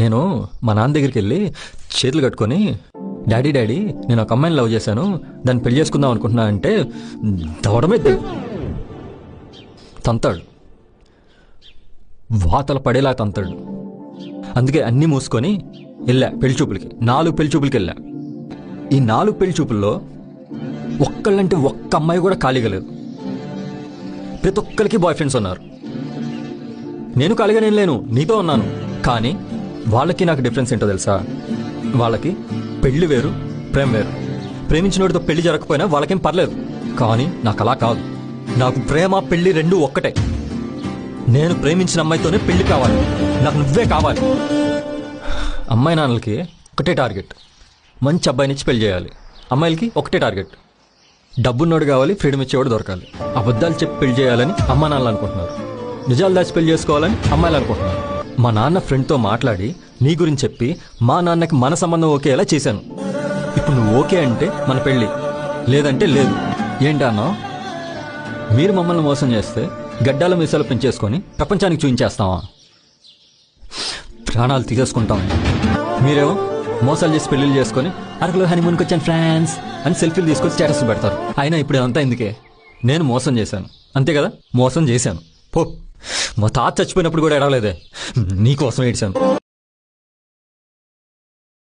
నేను మా నాన్న దగ్గరికి వెళ్ళి చేతులు కట్టుకొని డాడీ డాడీ నేను ఒక అమ్మాయిని లవ్ చేశాను, దాన్ని పెళ్లి చేసుకుందాం అనుకుంటున్నా అంటే దవడమే తంతాడు, వాతల పడేలా తంతాడు. అందుకే అన్నీ మూసుకొని వెళ్ళా పెళ్లి చూపులకి. 4 పెళ్లి చూపులకి వెళ్ళా. ఈ 4 పెళ్లి చూపుల్లో ఒక్కళ్ళంటే ఒక్క అమ్మాయి కూడా ఖాళీగా లేదు. ప్రతి ఒక్కరికి బాయ్ ఫ్రెండ్స్ ఉన్నారు. నేను ఖాళీగా నేను లేను, నీతో ఉన్నాను. కానీ వాళ్ళకి నాకు డిఫరెన్స్ ఏంటో తెలుసా? వాళ్ళకి పెళ్లి వేరు, ప్రేమ వేరు. ప్రేమించినోడితో పెళ్లి జరగకపోయినా వాళ్ళకేం పర్లేదు. కానీ నాకు అలా కాదు. నాకు ప్రేమ పెళ్లి రెండూ ఒక్కటే. నేను ప్రేమించిన అమ్మాయితోనే పెళ్లి కావాలి, నాకు నువ్వే కావాలి. అమ్మాయి నాన్నలకి ఒకటే టార్గెట్, మంచి అబ్బాయినిచ్చి పెళ్లి చేయాలి. అమ్మాయిలకి ఒకటే టార్గెట్, డబ్బున్నోడు కావాలి, ఫ్రీడమ్ ఇచ్చేవాడు దొరకాలి. అబద్ధాలు చెప్పి పెళ్లి చేయాలని అమ్మా నాన్నలు అనుకుంటున్నారు, నిజాలు దాచి పెళ్లి చేసుకోవాలని అమ్మాయిలు అనుకుంటున్నారు. మా నాన్న ఫ్రెండ్తో మాట్లాడి నీ గురించి చెప్పి మా నాన్నకి మన సంబంధం ఓకేలా చేశాను. ఇప్పుడు నువ్వు ఓకే అంటే మన పెళ్ళి, లేదంటే లేదు. ఏంటి అన్నా? మీరు మమ్మల్ని మోసం చేస్తే గడ్డాల మీసాలు పెంచేసుకొని ప్రపంచానికి చూపించేస్తావా? ప్రాణాలు తీసేసుకుంటాం. మీరేమో మోసాలు చేసి పెళ్లిళ్ళు చేసుకొని అరకులో హనీమూన్కి వచ్చాను ఫ్రాన్స్ అని సెల్ఫీలు తీసుకొని స్టేటస్ పెడతారు. అయినా ఇప్పుడు అంతా ఎందుకే? నేను మోసం చేశాను, అంతే కదా? మోసం చేశాను. పో, మా తాత చచ్చిపోయినప్పుడు కూడా ఎడవలేదే, నీకోసం ఏడ్చాను.